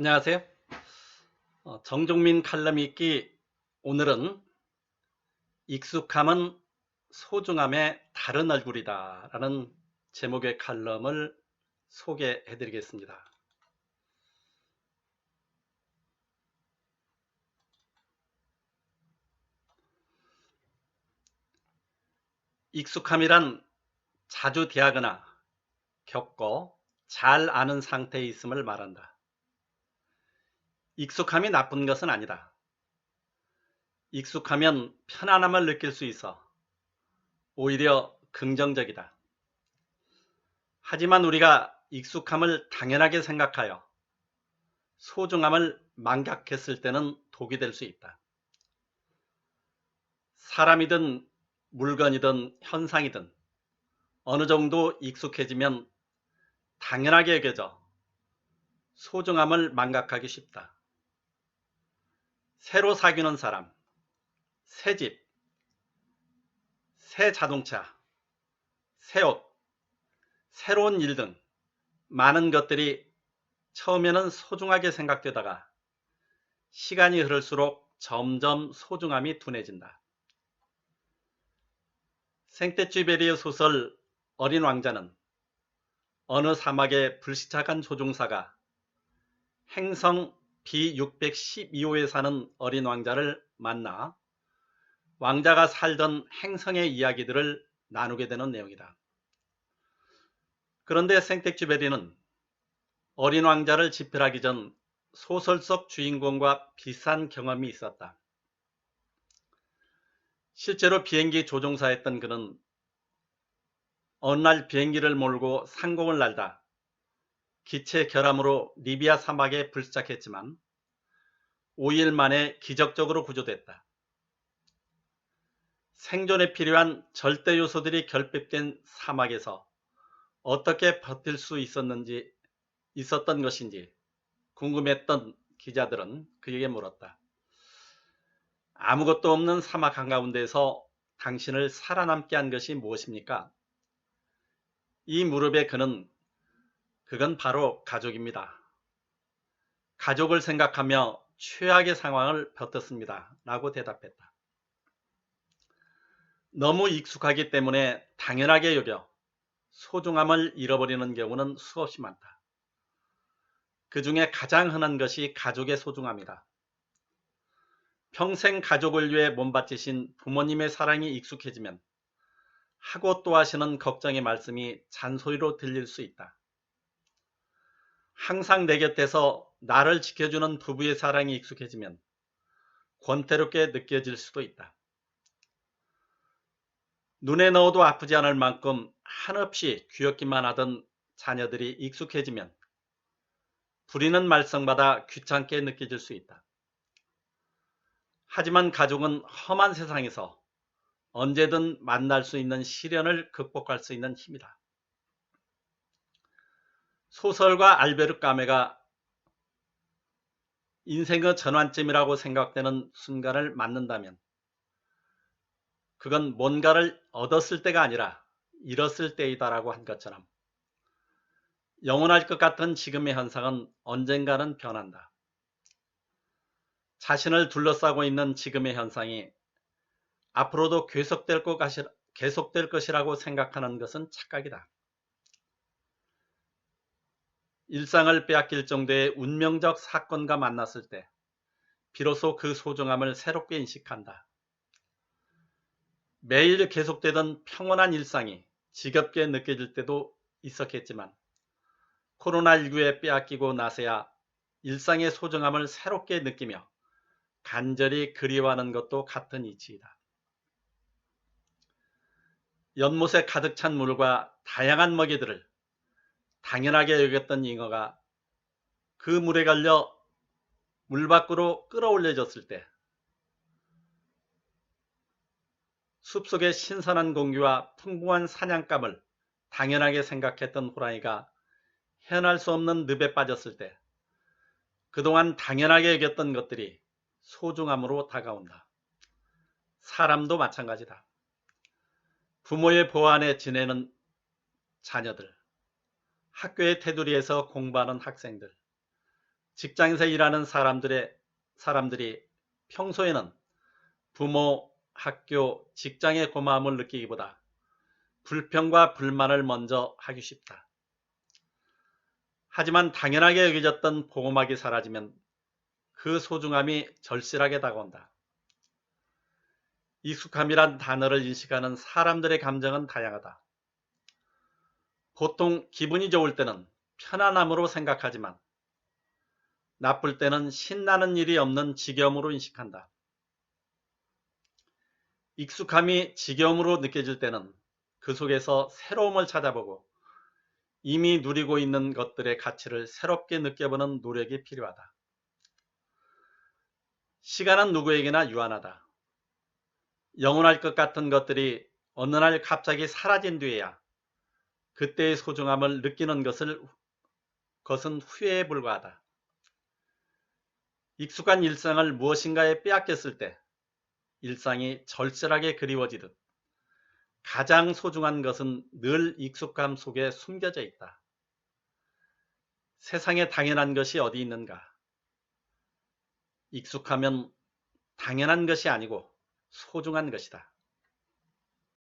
안녕하세요. 정종민 칼럼 읽기. 오늘은 익숙함은 소중함의 다른 얼굴이다 라는 제목의 칼럼을 소개해 드리겠습니다. 익숙함이란 자주 대하거나 겪고 잘 아는 상태에 있음을 말한다. 익숙함이 나쁜 것은 아니다. 익숙하면 편안함을 느낄 수 있어 오히려 긍정적이다. 하지만 우리가 익숙함을 당연하게 생각하여 소중함을 망각했을 때는 독이 될 수 있다. 사람이든 물건이든 현상이든 어느 정도 익숙해지면 당연하게 여겨져 소중함을 망각하기 쉽다. 새로 사귀는 사람, 새 집, 새 자동차, 새 옷, 새로운 일 등 많은 것들이 처음에는 소중하게 생각되다가 시간이 흐를수록 점점 소중함이 둔해진다. 생떼쥐베리의 소설 어린 왕자는 어느 사막의 불시착한 조종사가 행성 B612호에 사는 어린 왕자를 만나 왕자가 살던 행성의 이야기들을 나누게 되는 내용이다. 그런데 생텍쥐베리는 어린 왕자를 집필하기 전 소설 속 주인공과 비슷한 경험이 있었다. 실제로 비행기 조종사였던 그는 어느 날 비행기를 몰고 상공을 날다 기체 결함으로 리비아 사막에 불시착했지만 5일 만에 기적적으로 구조됐다. 생존에 필요한 절대 요소들이 결핍된 사막에서 어떻게 버틸 수 있었던 것인지 궁금했던 기자들은 그에게 물었다. 아무것도 없는 사막 한가운데서 당신을 살아남게 한 것이 무엇입니까? 이 무렵에 그건 바로 가족입니다. 가족을 생각하며 최악의 상황을 버텼습니다. 라고 대답했다. 너무 익숙하기 때문에 당연하게 여겨 소중함을 잃어버리는 경우는 수없이 많다. 그 중에 가장 흔한 것이 가족의 소중함이다. 평생 가족을 위해 몸바치신 부모님의 사랑이 익숙해지면 하고 또 하시는 걱정의 말씀이 잔소리로 들릴 수 있다. 항상 내 곁에서 나를 지켜주는 부부의 사랑이 익숙해지면 권태롭게 느껴질 수도 있다. 눈에 넣어도 아프지 않을 만큼 한없이 귀엽기만 하던 자녀들이 익숙해지면 부리는 말썽마다 귀찮게 느껴질 수 있다. 하지만 가족은 험한 세상에서 언제든 만날 수 있는 시련을 극복할 수 있는 힘이다. 소설가 알베르 까메가 인생의 전환점이라고 생각되는 순간을 맞는다면 그건 뭔가를 얻었을 때가 아니라 잃었을 때이다라고 한 것처럼 영원할 것 같은 지금의 현상은 언젠가는 변한다. 자신을 둘러싸고 있는 지금의 현상이 앞으로도 계속될 것이라고 생각하는 것은 착각이다. 일상을 빼앗길 정도의 운명적 사건과 만났을 때 비로소 그 소중함을 새롭게 인식한다. 매일 계속되던 평온한 일상이 지겹게 느껴질 때도 있었겠지만 코로나19에 빼앗기고 나서야 일상의 소중함을 새롭게 느끼며 간절히 그리워하는 것도 같은 이치이다. 연못에 가득 찬 물과 다양한 먹이들을 당연하게 여겼던 잉어가 그 물에 걸려 물 밖으로 끌어올려졌을 때 숲속의 신선한 공기와 풍부한 사냥감을 당연하게 생각했던 호랑이가 헤어날 수 없는 늪에 빠졌을 때 그동안 당연하게 여겼던 것들이 소중함으로 다가온다. 사람도 마찬가지다. 부모의 보호 안에 지내는 자녀들, 학교의 테두리에서 공부하는 학생들, 직장에서 일하는 사람들이 평소에는 부모, 학교, 직장의 고마움을 느끼기보다 불평과 불만을 먼저 하기 쉽다. 하지만 당연하게 여겨졌던 보호막이 사라지면 그 소중함이 절실하게 다가온다. 익숙함이란 단어를 인식하는 사람들의 감정은 다양하다. 보통 기분이 좋을 때는 편안함으로 생각하지만 나쁠 때는 신나는 일이 없는 지겨움으로 인식한다. 익숙함이 지겨움으로 느껴질 때는 그 속에서 새로움을 찾아보고 이미 누리고 있는 것들의 가치를 새롭게 느껴보는 노력이 필요하다. 시간은 누구에게나 유한하다. 영원할 것 같은 것들이 어느 날 갑자기 사라진 뒤에야 그때의 소중함을 느끼는 것은 후회에 불과하다. 익숙한 일상을 무엇인가에 빼앗겼을 때 일상이 절실하게 그리워지듯 가장 소중한 것은 늘 익숙함 속에 숨겨져 있다. 세상에 당연한 것이 어디 있는가? 익숙하면 당연한 것이 아니고 소중한 것이다.